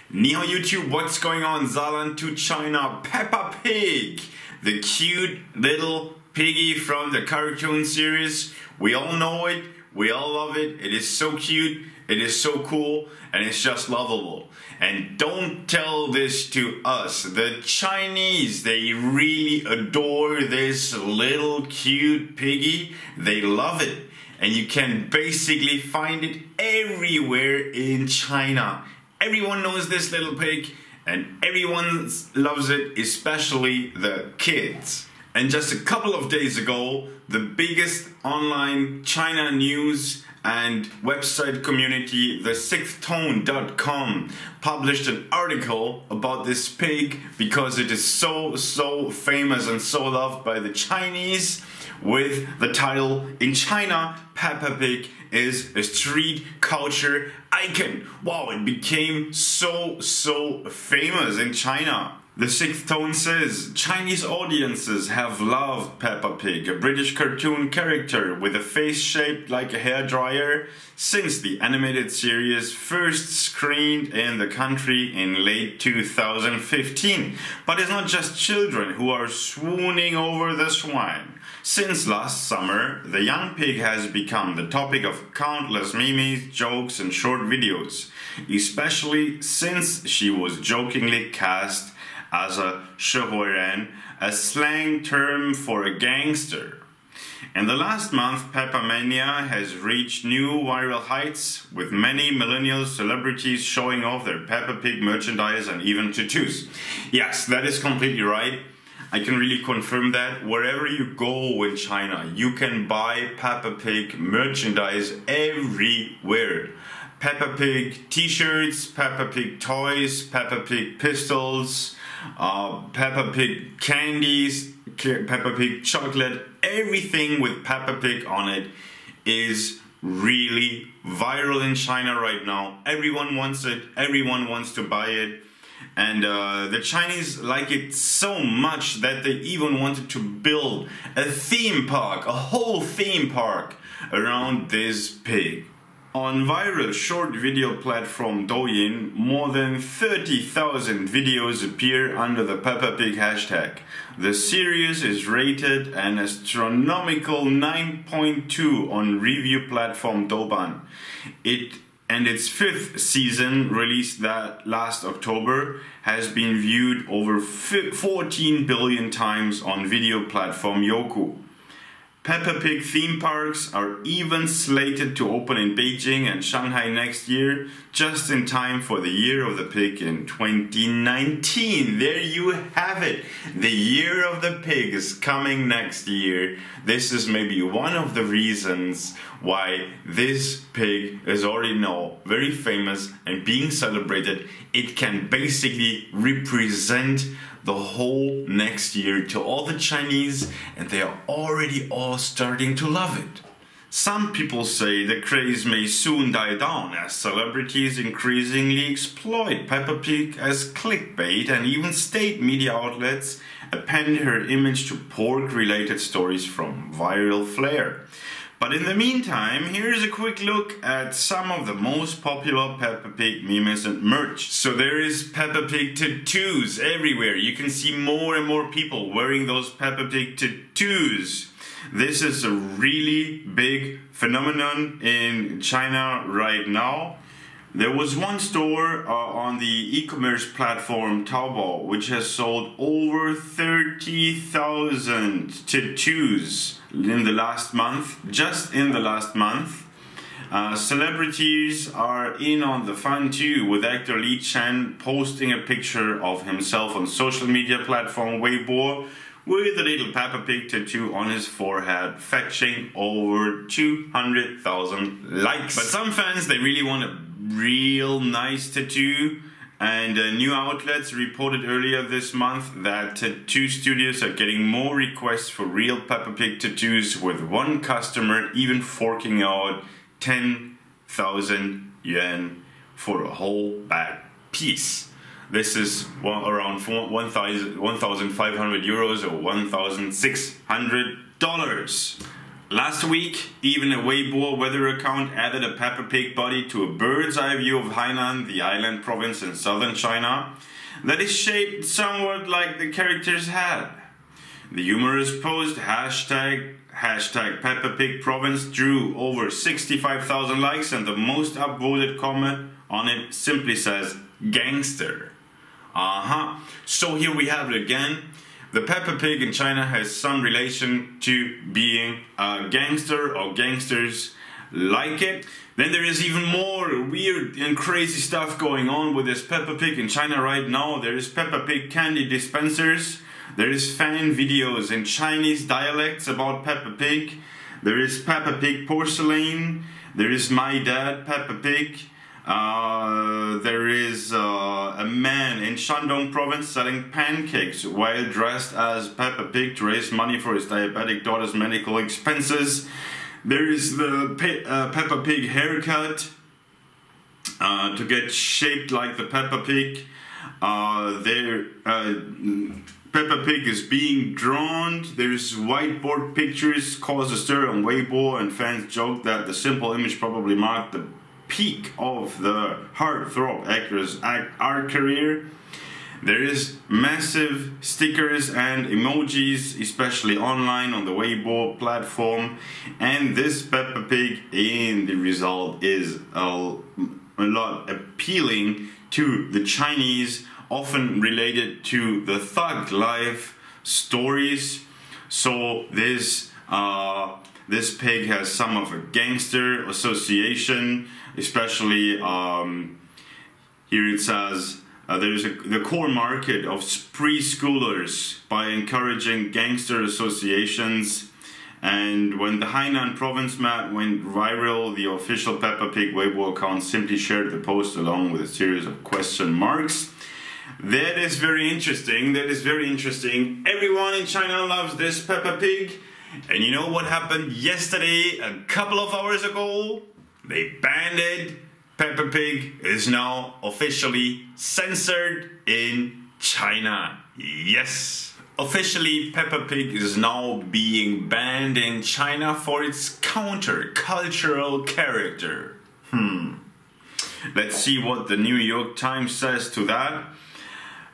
Ni hao YouTube, what's going on? Saarland to China, Peppa Pig, the cute little piggy from the cartoon series. We all know it, we all love it, it is so cute, it is so cool, and it's just lovable. And don't tell this to us. The Chinese, they really adore this little cute piggy. They love it. And you can basically find it everywhere in China. Everyone knows this little pig and everyone loves it, especially the kids. And just a couple of days ago, the biggest online China news and website community, the6thtone.com, published an article about this pig because it is so famous and so loved by the Chinese, with the title, "In China, Peppa Pig is a street culture icon." Wow, it became so famous in China. The Sixth Tone says, Chinese audiences have loved Peppa Pig, a British cartoon character with a face shaped like a hairdryer, since the animated series first screened in the country in late 2015. But it's not just children who are swooning over the swine. Since last summer, the young pig has become the topic of countless memes, jokes and short videos, especially since she was jokingly cast as a 社会人, a slang term for a gangster. In the last month, Peppa Mania has reached new viral heights, with many millennial celebrities showing off their Peppa Pig merchandise and even tattoos. Yes, that is completely right. I can really confirm that. Wherever you go in China, you can buy Peppa Pig merchandise everywhere. Peppa Pig t-shirts, Peppa Pig toys, Peppa Pig pistols, Peppa Pig candies, Peppa Pig chocolate, everything with Peppa Pig on it is really viral in China right now. Everyone wants it, everyone wants to buy it. And the Chinese like it so much that they even wanted to build a theme park, a whole theme park around this pig. On viral short video platform Douyin, more than 30,000 videos appear under the Peppa Pig hashtag. The series is rated an astronomical 9.2 on review platform Douban. Its fifth season, released that last October, has been viewed over 14 billion times on video platform Youku. Peppa Pig theme parks are even slated to open in Beijing and Shanghai next year, just in time for the Year of the Pig in 2019. There you have it. The Year of the Pig is coming next year. This is maybe one of the reasons why this pig is already now very famous and being celebrated. It can basically represent the whole next year to all the Chinese, and they are already all starting to love it. Some people say the craze may soon die down as celebrities increasingly exploit Peppa Pig as clickbait, and even state media outlets append her image to pork-related stories from viral flair. But in the meantime, here's a quick look at some of the most popular Peppa Pig memes and merch. So there is Peppa Pig tattoos everywhere. You can see more and more people wearing those Peppa Pig tattoos. This is a really big phenomenon in China right now. There was one store on the e-commerce platform Taobao which has sold over 30,000 tattoos in the last month. Just in the last month. Celebrities are in on the fun too, with actor Li Chen posting a picture of himself on social media platform Weibo with a little Peppa Pig tattoo on his forehead, fetching over 200,000 likes. But some fans, they really want a real nice tattoo, and new outlets reported earlier this month that tattoo studios are getting more requests for real Peppa Pig tattoos, with one customer even forking out 10,000 yuan for a whole back piece. This is around 1,500 euros or $1,600. Last week, even a Weibo weather account added a Peppa Pig body to a bird's eye view of Hainan, the island province in southern China, that is shaped somewhat like the character's head. The humorous post hashtag Peppa Pig province drew over 65,000 likes, and the most upvoted comment on it simply says gangster. So here we have it again. The Peppa Pig in China has some relation to being a gangster or gangsters like it. Then there is even more weird and crazy stuff going on with this Peppa Pig in China right now. There is Peppa Pig candy dispensers. There is fan videos in Chinese dialects about Peppa Pig. There is Peppa Pig porcelain. There is My Dad Peppa Pig. There is a man in Shandong province selling pancakes while dressed as Peppa Pig to raise money for his diabetic daughter's medical expenses. There is the Peppa Pig haircut to get shaped like the Peppa Pig. Peppa Pig is being drawn. There's whiteboard pictures cause a stir on Weibo, and fans joke that the simple image probably marked the peak of the heartthrob actor's art career. There is massive stickers and emojis, especially online on the Weibo platform, and this Peppa Pig in the result is a lot appealing to the Chinese, often related to the thug life stories. So this pig has some of a gangster association, especially here it says there is the core market of preschoolers by encouraging gangster associations. And when the Hainan province map went viral, the official Peppa Pig Weibo account simply shared the post along with a series of question marks. That is very interesting. That is very interesting. Everyone in China loves this Peppa Pig. And you know what happened yesterday, a couple of hours ago? They banned it. Peppa Pig is now officially censored in China. Yes. Officially, Peppa Pig is now being banned in China for its counter-cultural character. Let's see what the New York Times says to that.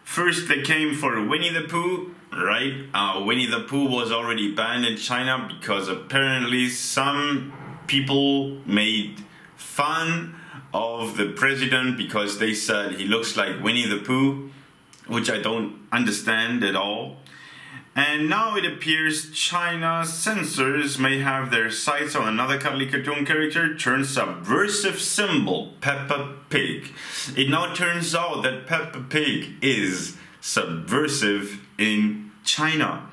First, they came for Winnie the Pooh, right? Winnie the Pooh was already banned in China because apparently some people made fun of the president because they said he looks like Winnie the Pooh, which I don't understand at all. And now it appears China's censors may have their sights on another cuddly cartoon character turned subversive symbol, Peppa Pig. It now turns out that Peppa Pig is subversive in China.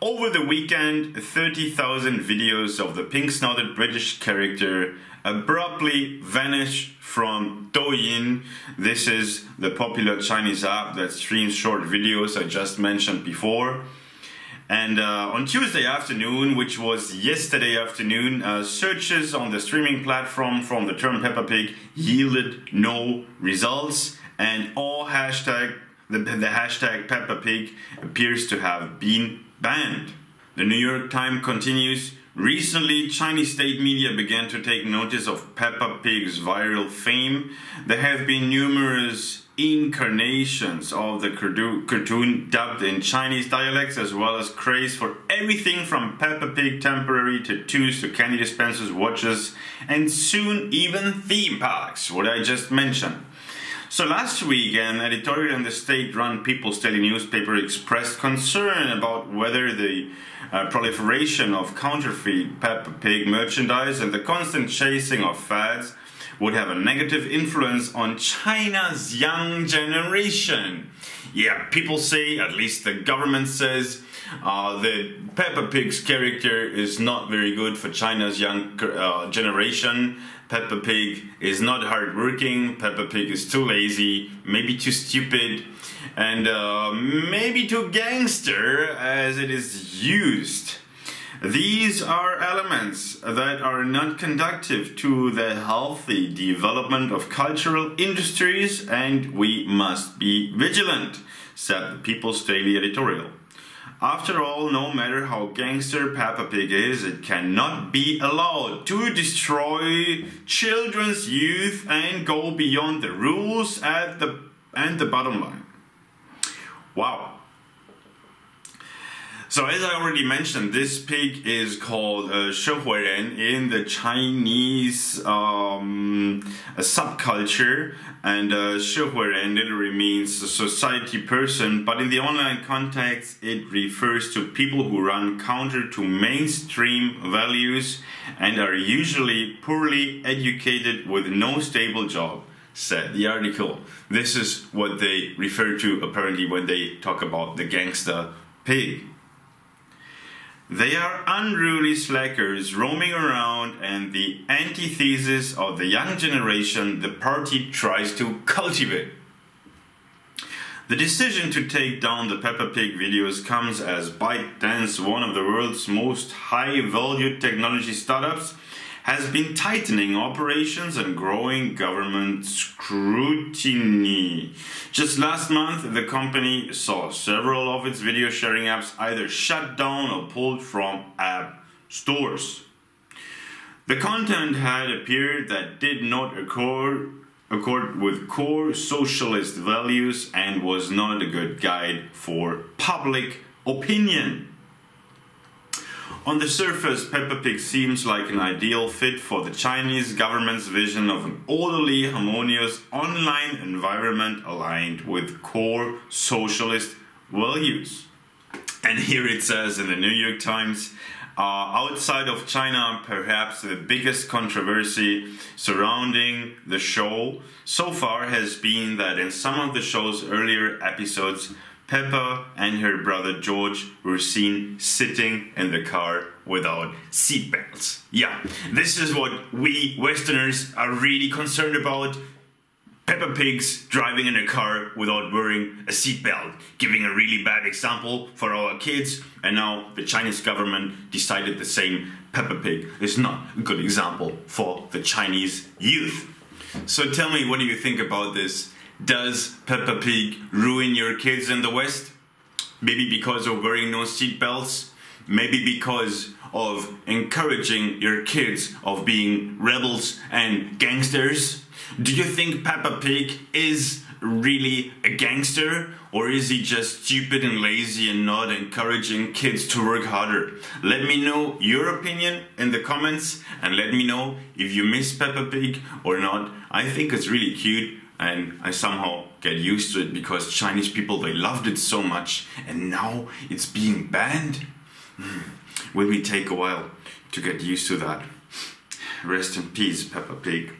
Over the weekend, 30,000 videos of the pink-snouted British character abruptly vanished from Douyin. This is the popular Chinese app that streams short videos I just mentioned before. And on Tuesday afternoon, which was yesterday afternoon, searches on the streaming platform from the term Peppa Pig yielded no results, and all the hashtag Peppa Pig appears to have been banned. The New York Times continues. Recently, Chinese state media began to take notice of Peppa Pig's viral fame. There have been numerous incarnations of the cartoon dubbed in Chinese dialects, as well as craze for everything from Peppa Pig temporary tattoos to candy dispensers, watches, and soon even theme parks, what I just mentioned. So last week, an editorial in the state-run People's Daily newspaper expressed concern about whether the proliferation of counterfeit Peppa Pig merchandise and the constant chasing of fads would have a negative influence on China's young generation. Yeah, people say, at least the government says, that Peppa Pig's character is not very good for China's young generation. Peppa Pig is not hardworking, Peppa Pig is too lazy, maybe too stupid, and maybe too gangster as it is used. These are elements that are not conducive to the healthy development of cultural industries, and we must be vigilant, said the People's Daily editorial. After all, no matter how gangster Peppa Pig is, it cannot be allowed to destroy children's youth and go beyond the rules and the bottom line. Wow. So as I already mentioned, this pig is called Shehuiren in the Chinese subculture, and Shehuiren literally means a society person, but in the online context it refers to people who run counter to mainstream values and are usually poorly educated with no stable job, said the article. This is what they refer to apparently when they talk about the gangster pig. They are unruly slackers roaming around and the antithesis of the young generation the party tries to cultivate. The decision to take down the Peppa Pig videos comes as ByteDance, one of the world's most high-valued technology startups, has been tightening operations and growing government scrutiny. Just last month, the company saw several of its video sharing apps either shut down or pulled from app stores. The content had appeared that did not accord with core socialist values and was not a good guide for public opinion. On the surface, Peppa Pig seems like an ideal fit for the Chinese government's vision of an orderly, harmonious online environment aligned with core socialist values. And here it says in the New York Times, outside of China, perhaps the biggest controversy surrounding the show so far has been that in some of the show's earlier episodes, Peppa and her brother George were seen sitting in the car without seatbelts. Yeah, this is what we Westerners are really concerned about. Peppa Pigs driving in a car without wearing a seatbelt, giving a really bad example for our kids, and now the Chinese government decided the same. Peppa Pig is not a good example for the Chinese youth. So tell me, what do you think about this? Does Peppa Pig ruin your kids in the West? Maybe because of wearing no seatbelts? Maybe because of encouraging your kids of being rebels and gangsters? Do you think Peppa Pig is really a gangster? Or is he just stupid and lazy and not encouraging kids to work harder? Let me know your opinion in the comments and let me know if you miss Peppa Pig or not. I think it's really cute. And I somehow get used to it because Chinese people, they loved it so much, and now it's being banned. Will we take a while to get used to that? Rest in peace, Peppa Pig.